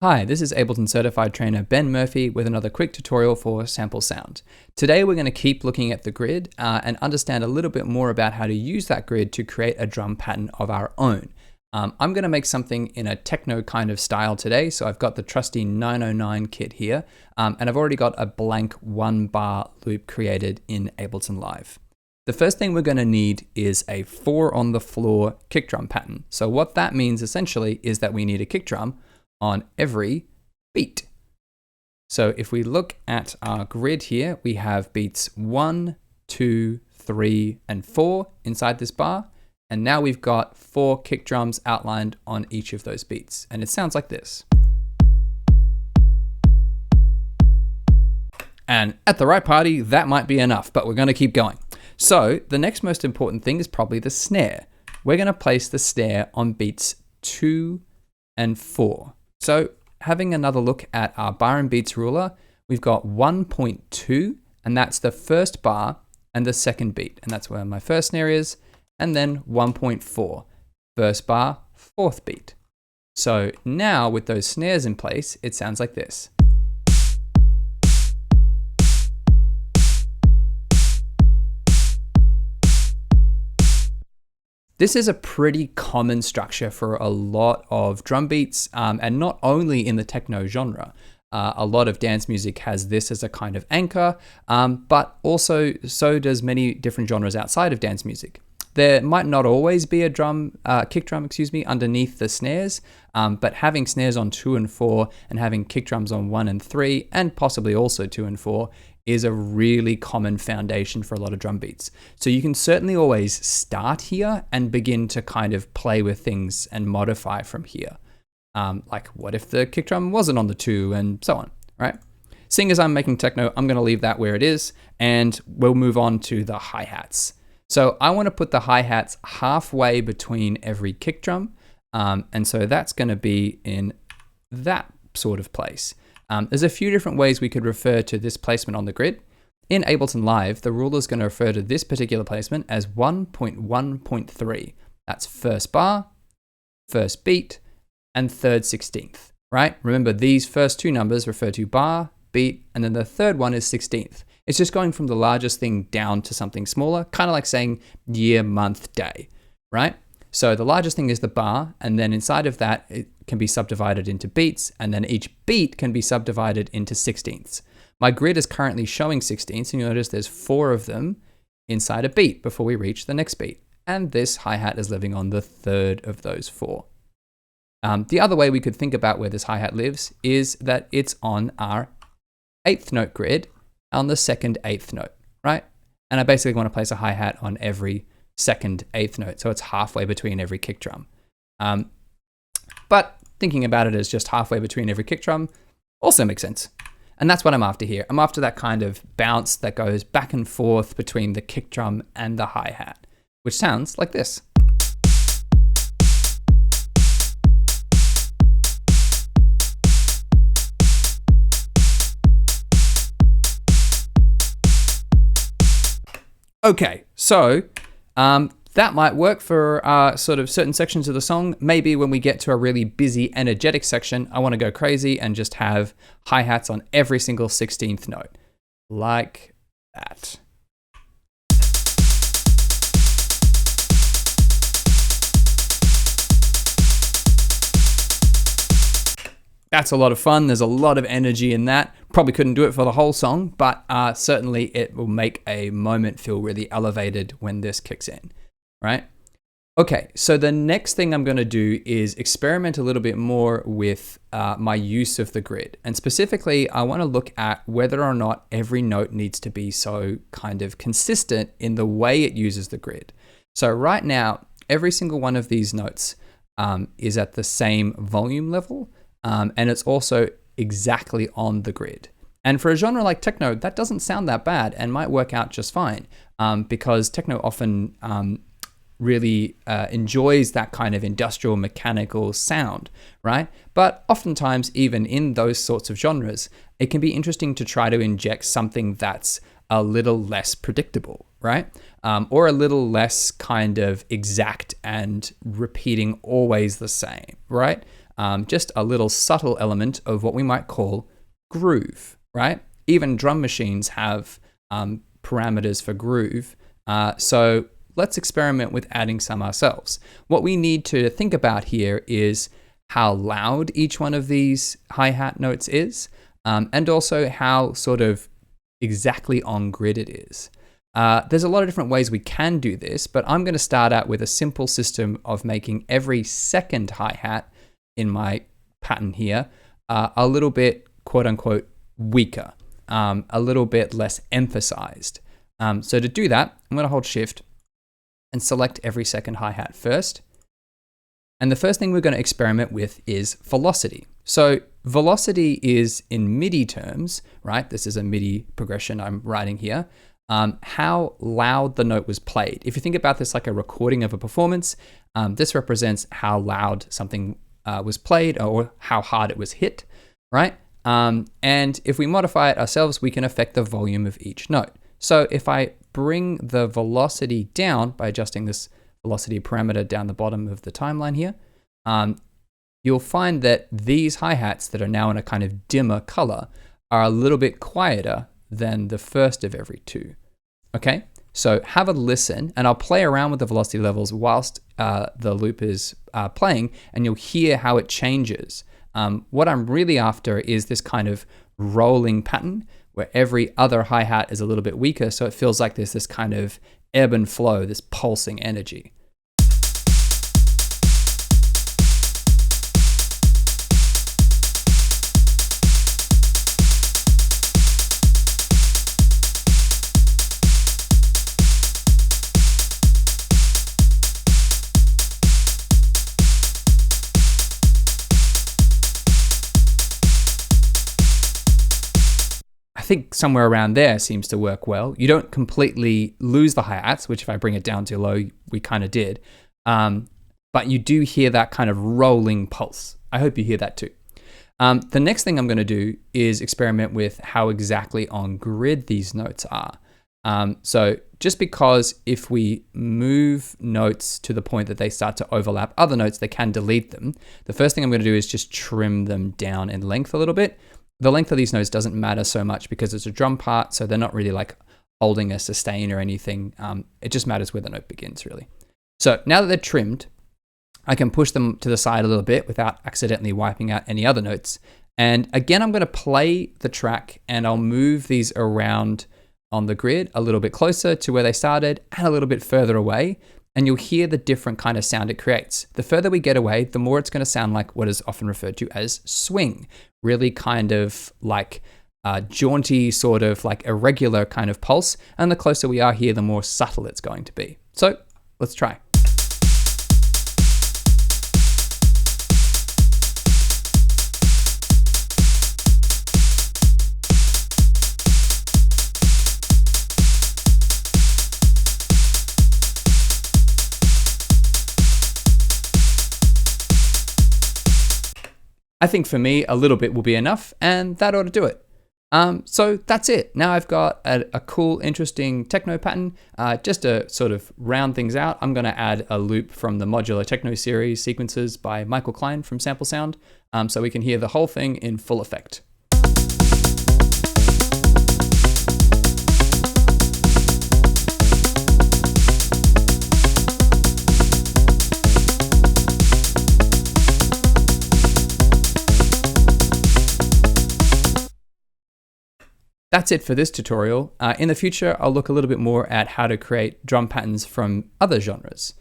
Hi, this is Ableton Certified Trainer Ben Murphy with another quick tutorial for Samplesound. Today we're going to keep looking at the grid and understand a little bit more about how to use that grid to create a drum pattern of our own. I'm going to make something in a techno kind of style today, so I've got the trusty 909 kit here, and I've already got a blank 1-bar loop created in Ableton Live. The first thing we're going to need is a 4 on the floor kick drum pattern. So what that means essentially is that we need a kick drum on every beat. So if we look at our grid here, we have beats 1, 2, 3, and 4 inside this bar. And now we've got 4 kick drums outlined on each of those beats. And it sounds like this. And at the right party, that might be enough, but we're going to keep going. So the next most important thing is probably the snare. We're going to place the snare on beats 2 and 4. So having another look at our bar and beats ruler, we've got 1.2, and that's the first bar and the second beat. And that's where my first snare is. And then 1.4, first bar, fourth beat. So now with those snares in place, it sounds like this. This is a pretty common structure for a lot of drum beats, and not only in the techno genre. A lot of dance music has this as a kind of anchor, but also so does many different genres outside of dance music. There might not always be a kick drum, underneath the snares, but having snares on 2 and 4 and having kick drums on 1 and 3, and possibly also 2 and 4, is a really common foundation for a lot of drum beats. So you can certainly always start here and begin to kind of play with things and modify from here. Like what if the kick drum wasn't on the 2 and so on, right? Seeing as I'm making techno, I'm gonna leave that where it is and we'll move on to the hi-hats. So I wanna put the hi-hats halfway between every kick drum. And so that's gonna be in that sort of place. There's a few different ways we could refer to this placement on the grid. In Ableton Live, the ruler is going to refer to this particular placement as 1.1.3. That's first bar, first beat, and third 16th, right? Remember, these first two numbers refer to bar, beat, and then the third one is 16th. It's just going from the largest thing down to something smaller, kind of like saying year, month, day, right? So the largest thing is the bar, and then inside of that, it can be subdivided into beats, and then each beat can be subdivided into 16ths. My grid is currently showing 16ths, and you'll notice there's 4 of them inside a beat before we reach the next beat. And this hi-hat is living on the third of those 4. The other way we could think about where this hi-hat lives is that it's on our 8th note grid on the second 8th note, right? And I basically want to place a hi-hat on every second 8th note, so it's halfway between every kick drum. But thinking about it as just halfway between every kick drum also makes sense. And that's what I'm after here. I'm after that kind of bounce that goes back and forth between the kick drum and the hi-hat, which sounds like this. Okay, so that might work for sort of certain sections of the song. Maybe when we get to a really busy, energetic section, I want to go crazy and just have hi-hats on every single 16th note. Like that. That's a lot of fun. There's a lot of energy in that. Probably couldn't do it for the whole song, but certainly it will make a moment feel really elevated when this kicks in, right? Okay, so the next thing I'm gonna do is experiment a little bit more with my use of the grid. And specifically, I wanna look at whether or not every note needs to be so kind of consistent in the way it uses the grid. So right now, every single one of these notes is at the same volume level, and it's also exactly on the grid. And for a genre like techno, that doesn't sound that bad and might work out just fine, because techno often really enjoys that kind of industrial mechanical sound, right? But oftentimes, even in those sorts of genres, it can be interesting to try to inject something that's a little less predictable, right? Or a little less kind of exact and repeating always the same, right? just a little subtle element of what we might call groove, right? Even drum machines have parameters for groove. So let's experiment with adding some ourselves. What we need to think about here is how loud each one of these hi-hat notes is, and also how sort of exactly on grid it is. There's a lot of different ways we can do this, but I'm going to start out with a simple system of making every second hi-hat in my pattern here a little bit, quote unquote, weaker, a little bit less emphasized. So to do that, I'm going to hold Shift and select every second hi-hat first. And the first thing we're going to experiment with is velocity. So velocity is in MIDI terms, right? This is a MIDI progression I'm writing here. How loud the note was played. If you think about this like a recording of a performance, this represents how loud something was played or how hard it was hit, right? And if we modify it ourselves, we can affect the volume of each note. So if I bring the velocity down by adjusting this velocity parameter down the bottom of the timeline here, you'll find that these hi-hats that are now in a kind of dimmer color are a little bit quieter than the first of every two. Okay, so have a listen, and I'll play around with the velocity levels whilst the loop is playing, and you'll hear how it changes. What I'm really after is this kind of rolling pattern where every other hi-hat is a little bit weaker, so it feels like there's this kind of ebb and flow, this pulsing energy. I think somewhere around there seems to work well. You don't completely lose the hi-hats, which if I bring it down too low, we kind of did. But you do hear that kind of rolling pulse. I hope you hear that too. The next thing I'm going to do is experiment with how exactly on grid these notes are. So just because if we move notes to the point that they start to overlap other notes, they can delete them. The first thing I'm going to do is just trim them down in length a little bit. The length of these notes doesn't matter so much because it's a drum part, so they're not really like holding a sustain or anything. It just matters where the note begins, really. So now that they're trimmed, I can push them to the side a little bit without accidentally wiping out any other notes. And again, I'm going to play the track and I'll move these around on the grid a little bit closer to where they started and a little bit further away. And you'll hear the different kind of sound it creates. The further we get away, the more it's going to sound like what is often referred to as swing. Really kind of like jaunty, sort of like irregular kind of pulse. And the closer we are here, the more subtle it's going to be. So let's try. I think for me, a little bit will be enough, and that ought to do it. So that's it. Now I've got a cool, interesting techno pattern. Just to sort of round things out, I'm going to add a loop from the modular techno series sequences by Michael Klein from Samplesound, so we can hear the whole thing in full effect. That's it for this tutorial. In the future, I'll look a little bit more at how to create drum patterns from other genres.